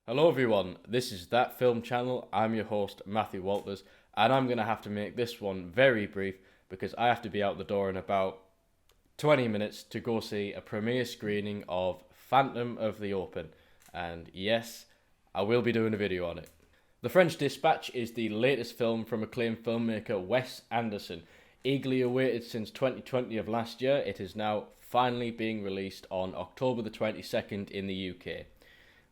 Hello everyone, this is That Film Channel. I'm your host Matthew Walters, and I'm going to have to make this one very brief because I have to be out the door in about 20 minutes to go see a premiere screening of Phantom of the Open. And yes, I will be doing a video on it. The French Dispatch is the latest film from acclaimed filmmaker Wes Anderson. Eagerly awaited since 2020 of last year, it is now finally being released on October the 22nd in the UK.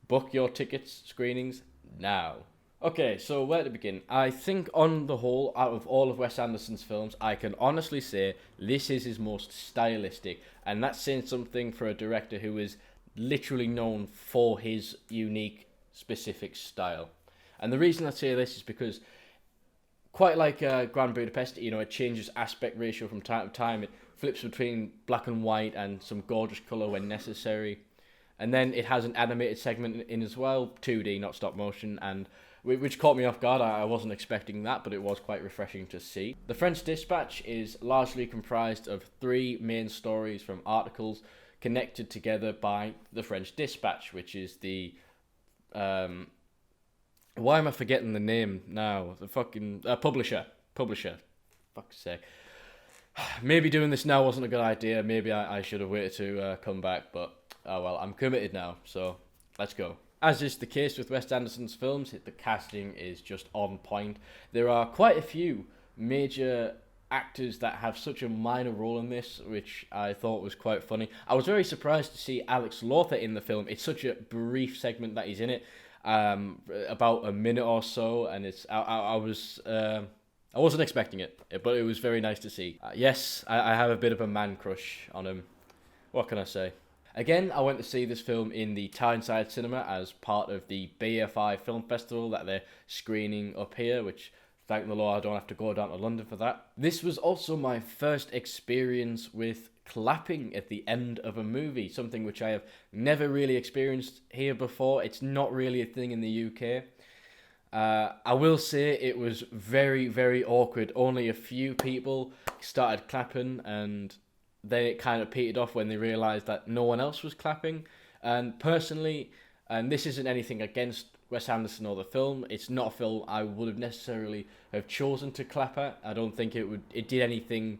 Book your tickets, screenings, now. Okay, so where to begin? I think on the whole, out of all of Wes Anderson's films, I can honestly say this is his most stylistic, and that's saying something for a director who is literally known for his unique, specific style. And the reason I say this is because, quite like Grand Budapest, it changes aspect ratio from time to time. It flips between black and white and some gorgeous colour when necessary. And then it has an animated segment in as well, 2D, not stop motion, and which caught me off guard. I wasn't expecting that, but it was quite refreshing to see. The French Dispatch is largely comprised of three main stories from articles connected together by the French Dispatch, which is the why am I forgetting the name now? The fucking publisher. Fuck's sake. Maybe doing this now wasn't a good idea. Maybe I should have waited to come back, but oh well, I'm committed now, so let's go. As is the case with Wes Anderson's films, the casting is just on point. There are quite a few major actors that have such a minor role in this, which I thought was quite funny. I was very surprised to see Alex Lawther in the film. It's such a brief segment that he's in it, about a minute or so, and I wasn't expecting it, but it was very nice to see. Yes, I have a bit of a man crush on him. What can I say? Again, I went to see this film in the Tyneside cinema as part of the BFI Film Festival that they're screening up here, which, thank the Lord, I don't have to go down to London for that. This was also my first experience with clapping at the end of a movie, something which I have never really experienced here before. It's not really a thing in the UK. I will say it was very, very awkward. Only a few people started clapping, and then it kind of petered off when they realised that no one else was clapping. And personally, and this isn't anything against Wes Anderson or the film, it's not a film I would have necessarily have chosen to clap at. I don't think it did anything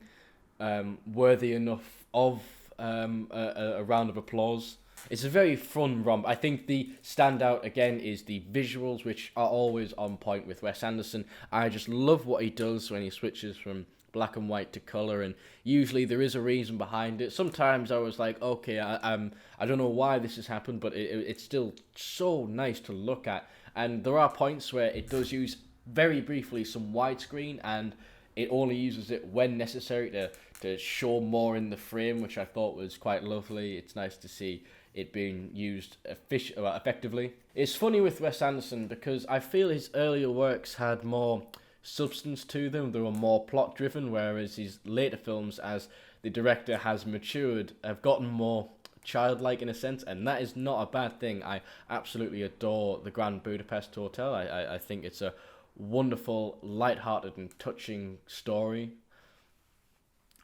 worthy enough of a round of applause. It's a very fun romp. I think the standout again is the visuals, which are always on point with Wes Anderson. I just love what he does when he switches from black and white to colour, and usually there is a reason behind it. Sometimes I was like, okay, I don't know why this has happened, but it's still so nice to look at. And there are points where it does use very briefly some widescreen, and it only uses it when necessary to show more in the frame, which I thought was quite lovely. It's nice to see it being used effectively. It's funny with Wes Anderson because I feel his earlier works had more substance to them. They were more plot driven, whereas his later films, as the director has matured, have gotten more childlike in a sense, and that is not a bad thing. I absolutely adore the Grand Budapest Hotel. I think it's a wonderful, light-hearted and touching story.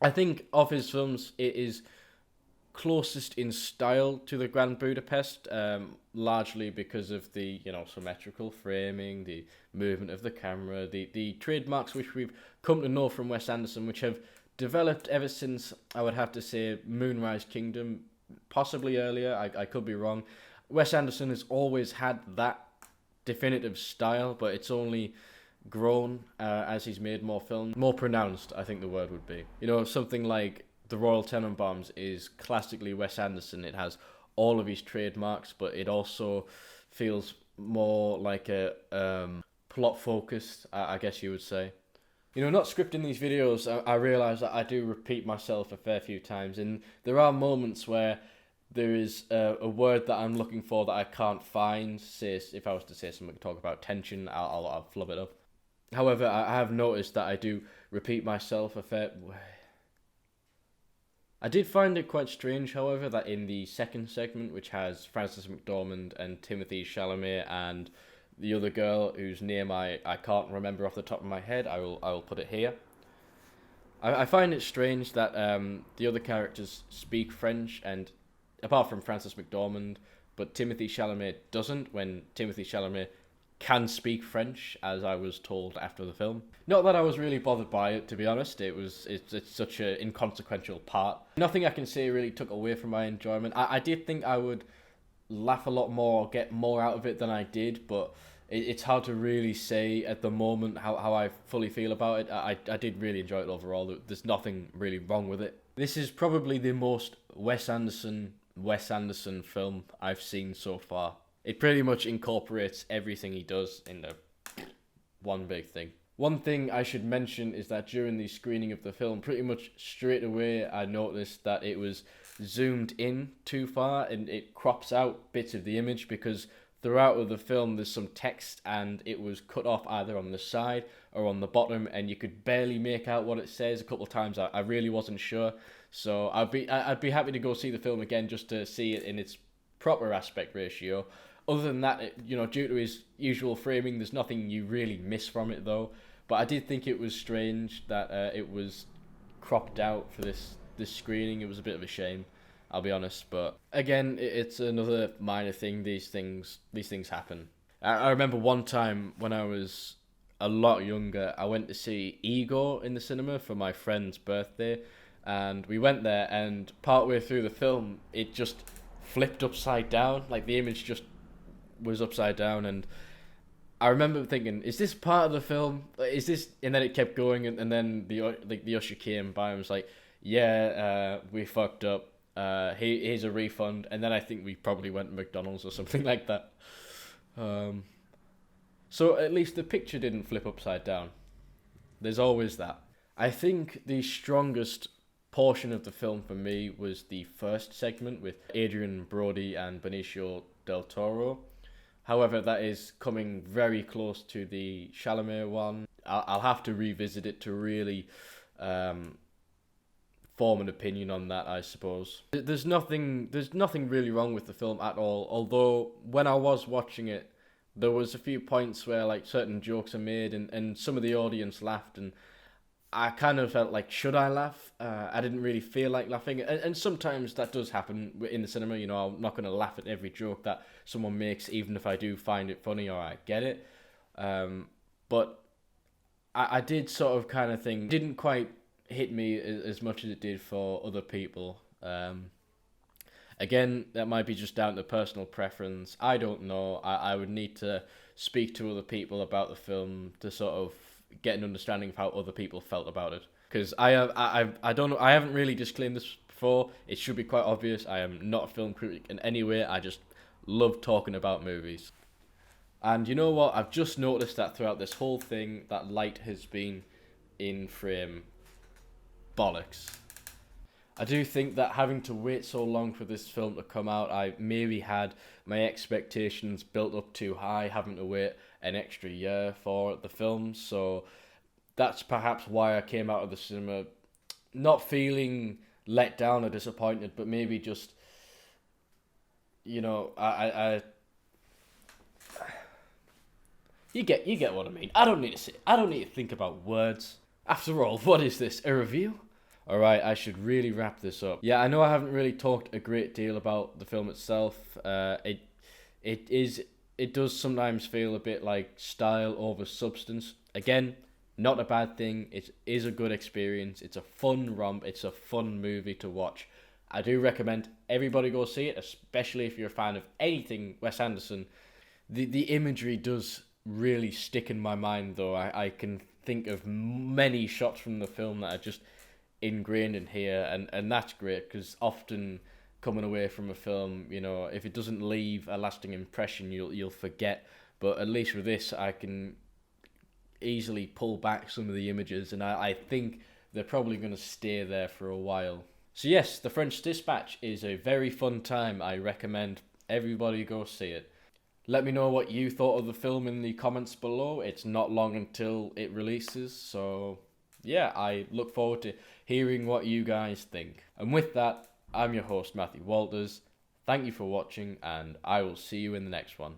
I think of his films, it is closest in style to the Grand Budapest, largely because of the symmetrical framing, the movement of the camera, the trademarks which we've come to know from Wes Anderson, which have developed ever since, I would have to say, Moonrise Kingdom, possibly earlier. I could be wrong. Wes Anderson has always had that definitive style, but it's only grown as he's made more films. More pronounced, I think the word would be. Something like The Royal Tenenbaums is classically Wes Anderson. It has all of his trademarks, but it also feels more like a plot focused, I guess you would say. Not scripting these videos, I realise that I do repeat myself a fair few times, and there are moments where there is a word that I'm looking for that I can't find. Say, if I was to say something, talk about tension, I'll flub it up. However, I have noticed that I do repeat myself a fair. I did find it quite strange, however, that in the second segment, which has Frances McDormand and Timothée Chalamet and the other girl whose name I can't remember off the top of my head, I will put it here. I find it strange that the other characters speak French, and apart from Frances McDormand, but Timothée Chalamet doesn't, when Timothée Chalamet can speak French, as I was told after the film. Not that I was really bothered by it, to be honest. It's such an inconsequential part. Nothing I can say really took away from my enjoyment. I did think I would laugh a lot more, get more out of it than I did, but it's hard to really say at the moment how I fully feel about it. I did really enjoy it overall. There's nothing really wrong with it. This is probably the most Wes Anderson film I've seen so far. It pretty much incorporates everything he does into one big thing. One thing I should mention is that during the screening of the film, pretty much straight away I noticed that it was zoomed in too far and it crops out bits of the image, because throughout of the film there's some text and it was cut off either on the side or on the bottom, and you could barely make out what it says. A couple of times I really wasn't sure, so I'd be happy to go see the film again just to see it in its proper aspect ratio. Other than that, due to his usual framing, there's nothing you really miss from it though. But I did think it was strange that it was cropped out for this screening. It was a bit of a shame, I'll be honest. But again, it's another minor thing. These things happen. I remember one time when I was a lot younger, I went to see Ego in the cinema for my friend's birthday, and we went there, and partway through the film, it just flipped upside down. Like the image just was upside down, and I remember thinking, is this part of the film? Is this? And then it kept going, and then the usher came by and was like, yeah, we fucked up. Here's a refund. And then I think we probably went to McDonald's or something like that. So at least the picture didn't flip upside down. There's always that. I think the strongest portion of the film for me was the first segment with Adrian Brody and Benicio del Toro. However, that is coming very close to the Chalamet one. I'll have to revisit it to really form an opinion on that, I suppose. There's nothing really wrong with the film at all. Although when I was watching it, there was a few points where like certain jokes are made and some of the audience laughed, and I kind of felt like, should I laugh? I didn't really feel like laughing. And sometimes that does happen in the cinema. I'm not going to laugh at every joke that someone makes, even if I do find it funny or I get it. But I did sort of kind of think, didn't quite hit me as much as it did for other people. Again, that might be just down to personal preference. I don't know. I would need to speak to other people about the film to sort of get an understanding of how other people felt about it, because I don't know, I haven't really disclaimed this before. It should be quite obvious. I am not a film critic in any way. I just love talking about movies. And you know what? I've just noticed that throughout this whole thing, that light has been in frame. Bollocks. I do think that having to wait so long for this film to come out, I maybe had my expectations built up too high, having to wait an extra year for the film. So that's perhaps why I came out of the cinema not feeling let down or disappointed, but maybe just, I you get what I mean. I don't need to think about words. After all, what is this, a review? Alright, I should really wrap this up. Yeah, I know I haven't really talked a great deal about the film itself. It does sometimes feel a bit like style over substance. Again, not a bad thing. It is a good experience. It's a fun romp. It's a fun movie to watch. I do recommend everybody go see it, especially if you're a fan of anything Wes Anderson. The imagery does really stick in my mind, though. I can think of many shots from the film that are just ingrained in here, and that's great, because often coming away from a film, if it doesn't leave a lasting impression, you'll forget. But at least with this, I can easily pull back some of the images, and I think they're probably going to stay there for a while. So yes, The French Dispatch is a very fun time. I recommend everybody go see it. Let me know what you thought of the film in the comments below. It's not long until it releases, so yeah, I look forward to hearing what you guys think. And with that, I'm your host, Matthew Walters. Thank you for watching, and I will see you in the next one.